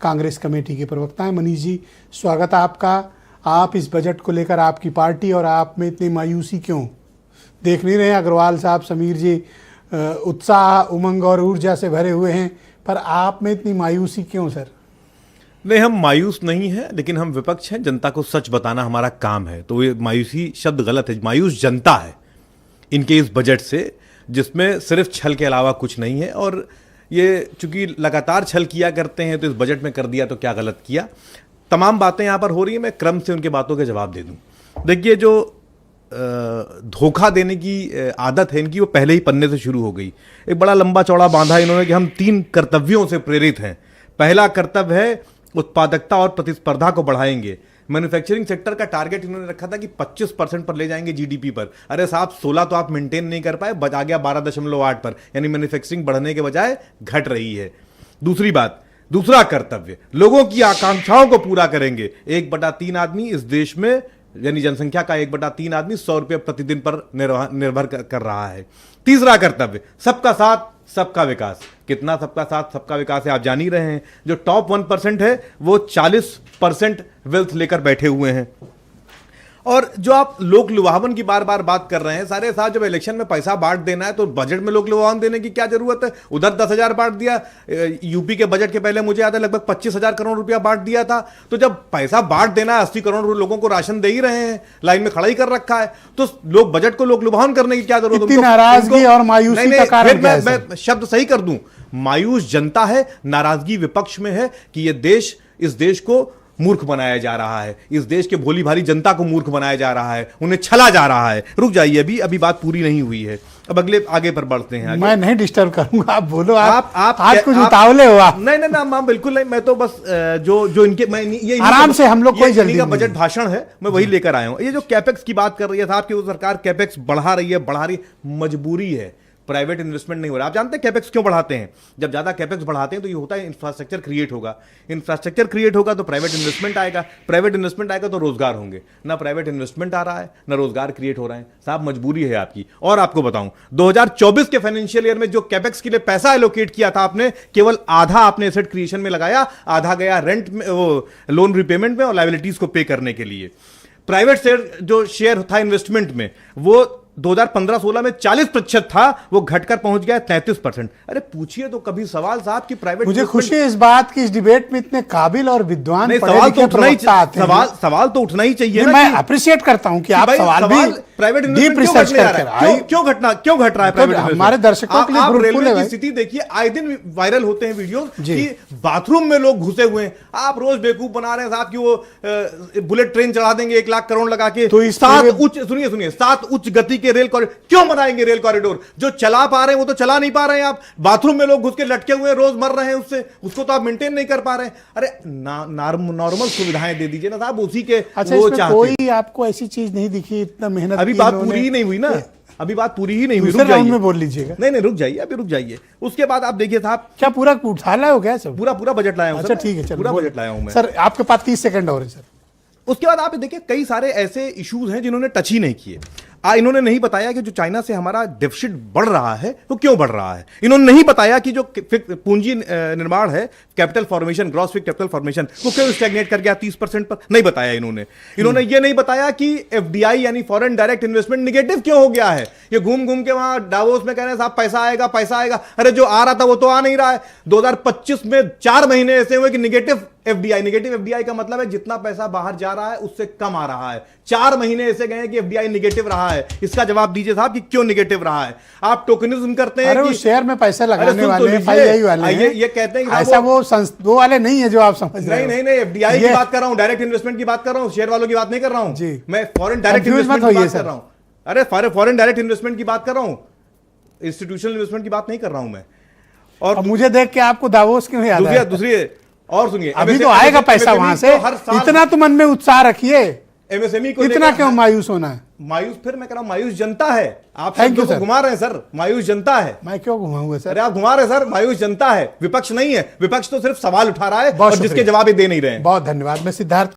Congress committee के प्रवक्ता हैं। मनीष जी, स्वागत है आपका। आप इस बजट को लेकर, आपकी पार्टी और आप में इतनी मायूसी क्यों देख नहीं रहे? अग्रवाल साहब, समीर जी उत्साह, उमंग और ऊर्जा से भरे हुए हैं, पर आप में इतनी मायूसी क्यों सर? नहीं, हम मायूस नहीं हैं, लेकिन हम विपक्ष हैं। जनता को सच बताना हमारा काम है। तो ये मायूसी शब्द गलत है। मायूस जनता है इनके इस बजट से, जिसमें सिर्फ छल के अलावा कुछ नहीं है। और ये चूंकि लगातार छल किया करते हैं, तो इस बजट में कर दिया तो क्या गलत किया। तमाम बातें यहां पर हो रही है, मैं क्रम से उनके बातों के जवाब दे दूं। देखिए, जो धोखा देने की आदत है इनकी, वो पहले ही पन्ने से शुरू हो गई। एक बड़ा लंबा चौड़ा बांधा इन्होंने कि हम 3 कर्तव्यों से प्रेरित हैं। पहला कर्तव्य है उत्पादकता और प्रतिस्पर्धा को बढ़ाएंगे। मैन्युफैक्चरिंग सेक्टर का टारगेट इन्होंने रखा था कि 25% पर ले जाएंगे जीडीपी पर। अरे साहब, 16 तो आप मेंटेन नहीं कर पाए, आ गया 12.8 पर, यानी मैन्युफैक्चरिंग बढ़ने के बजाय घट रही है। दूसरा कर्तव्य, लोगों की आकांक्षाओं को पूरा करेंगे। 1/3 आदमी इस देश में, यानी जनसंख्या का 1/3 आदमी 100 रुपये प्रतिदिन पर निर्भर कर रहा है। तीसरा कर्तव्य, सबका साथ सबका विकास। कितना सबका साथ सबका विकास है आप जान ही रहे हैं। जो टॉप 1% है वो 40% वेल्थ लेकर बैठे हुए हैं। और जो आप लोक लुभावन की बार बार बात कर रहे हैं, सारे साथ जब इलेक्शन में पैसा बांट देना है तो बजट में लोक लुभावन देने की क्या जरूरत है? उधर 10,000 बांट दिया, यूपी के बजट के पहले मुझे याद है लगभग 25,000 करोड़ रुपया बांट दिया था। तो जब पैसा बांट देना है, 80 करोड़ लोगों को राशन दे ही रहे हैं, लाइन में खड़ा ही कर रखा है, तो लोग बजट को लोक लुभावन करने की क्या जरूरत है? नाराजगी और मायूसी का कारण क्या है? मैं शब्द सही कर दूं, मायूस जनता है, नाराजगी विपक्ष में है कि इस देश को मूर्ख बनाया जा रहा है। इस देश के भोली भाली जनता को मूर्ख बनाया जा रहा है, उन्हें छला जा रहा है। रुक जाइए, अभी बात पूरी नहीं हुई है। अब आगे पर बढ़ते हैं। मैं नहीं डिस्टर्ब करूंगा, आप बोलो। आप आज कुछ उतावले हो आप। नहीं, बिल्कुल नहीं। मैं तो बस जो इनके, मैं ये आराम से, हम लोग कोई जल्दी का बजट भाषण है, मैं वही लेकर आया हूं। ये जो कैपेक्स की बात कर रही है साहब कि वो सरकार कैपेक्स बढ़ा रही है, मजबूरी है। प्राइवेट इन्वेस्टमेंट नहीं हो रहा। आप जानते हैं कैपेक्स क्यों बढ़ाते हैं? जब ज्यादा कैपेक्स बढ़ाते हैं तो ये होता है इंफ्रास्ट्रक्चर क्रिएट होगा। इंफ्रास्ट्रक्चर क्रिएट होगा तो प्राइवेट इन्वेस्टमेंट आएगा, प्राइवेट इन्वेस्टमेंट आएगा तो रोजगार होंगे। ना प्राइवेट इन्वेस्टमेंट आ रहा है, ना रोजगार क्रिएट हो रहा है। साहब, मजबूरी है आपकी। और आपको बताऊं, 2024 के फाइनेंशियल ईयर में जो कैपेक्स के लिए पैसा एलोकेट किया था आपने, केवल आधा आपने एसेट क्रिएशन में लगाया, आधा गया रेंट में, वो लोन रिपेमेंट में और लायबिलिटीज को पे करने के लिए। प्राइवेट जो शेयर था इन्वेस्टमेंट में, वो 2015-16 में 40% था, वो घटकर पहुंच गया 33%। अरे पूछिए तो कभी सवाल साहब कि प्राइवेट। मुझे खुशी है इस बात की, इस डिबेट में इतने काबिल और विद्वान सवाल तो उठना ही चाहिए। मैं अप्रिशिएट करता हूं कि आप सवाल भी प्राइवेट डीप रिसर्च करके क्यों घट रहा है प्राइवेट। हमारे दर्शकों के लिए रेलवे की स्थिति देखिए, आए दिन वायरल होते हैं वीडियो कि बाथरूम में लोग घुसे हुए हैं। आप रोज बेवकूफ बना रहे हैं साहब कि वो बुलेट ट्रेन चला देंगे 1 लाख करोड़ लगा के। तो 7 उच्च गति के रेल कॉरिडोर क्यों बनाएंगे? रेल कॉरिडोर जो चला पा रहे हैं वो तो चला नहीं पा रहे हैं। आप बाथरूम में लोग घुस के लटके हुए रोज मर रहे हैं उसको तो आप मेंटेन नहीं कर पा रहे हैं। अरे नॉर्मल सुविधाएं दे दीजिए ना साहब, उसी के वो चाहते। कोई आपको ऐसी चीज नहीं दिखी इतना मेहनत? अभी बात पूरी ही नहीं हुई ना, अभी बात पूरी ही नहीं हुई। रुक जाइए, में बोल लीजिएगा। नहीं, रुक जाइए, अभी रुक जाइए। उसके बाद आप देखिए साहब, क्या पूरा उठा लाया हो गया सब? पूरा बजट लाया हूं। अच्छा ठीक है, पूरा बजट लाया हूं मैं सर। आपके पास 30 सेकंड और है सर। उसके बाद आप देखिए कई सारे ऐसे इश्यूज हैं जिन्होंने टच ही नहीं किए। इन्होंने नहीं बताया कि जो चाइना से हमारा डेफिसिट बढ़ रहा है वो क्यों बढ़ रहा है। इन्होंने नहीं बताया कि जो पूंजी निर्माण है, capital formation, gross fixed capital formation, वो क्यों स्टैग्नेट कर गया 30% पर। नहीं बताया इन्होंने ये नहीं बताया कि एफडीआई यानी फॉरेन डायरेक्ट इन्वेस्टमेंट निगेटिव क्यों हो गया है। ये घूम के वहां डावोस में कह रहे हैं साहब पैसा आएगा। अरे जो आ रहा था वो तो आ नहीं रहा है। 2025 में 4 महीने ऐसे हुए कि निगेटिव एफडीआई का मतलब है जितना पैसा बाहर जा रहा है उससे कम आ रहा है। 4 महीने ऐसे गए कि एफडीआई निगेटिव रहा है। इसका जवाब दीजिए साहब कि क्यों निगेटिव रहा है। आप टोकनिज्म करते हैं कि शेयर में पैसा लगाने वाले एफआईआई वाले हैं। ये कहते हैं कि ऐसा वो वाले नहीं है जो आप समझ रहे हैं। नहीं, एफडीआई की बात कर रहा हूं, डायरेक्ट इन्वेस्टमेंट की बात कर रहा हूं, शेयर वालों की बात नहीं कर रहा हूं मैं। फॉरेन डायरेक्ट इन्वेस्टमेंट की बात कर रहा हूं। अरे फॉरेन डायरेक्ट इन्वेस्टमेंट की बात कर रहा हूं, इंस्टीट्यूशनल इन्वेस्टमेंट की बात नहीं कर रहा हूं मैं। और मुझे देख के आपको दावोस क्यों याद आया? दूसरी और सुनिए, अभी तो आएगा पैसा वहां से। इतना तो मन में उत्साह रखिए। एमएसएमई को इतना क्यों मायूस होना है? मायूस, फिर मैं कह रहा हूं मायूस जनता है। आप शब्दों को घुमा रहे हैं सर, मायूस जनता है। मैं क्यों घुमाऊंगा सर? अरे आप घुमा रहे हैं सर, मायूस जनता है, विपक्ष नहीं है। विपक्ष तो सिर्फ सवाल उठा रहा है और जिसके जवाब दे नहीं रहे हैं। बहुत धन्यवाद। मैं सिद्धार्थ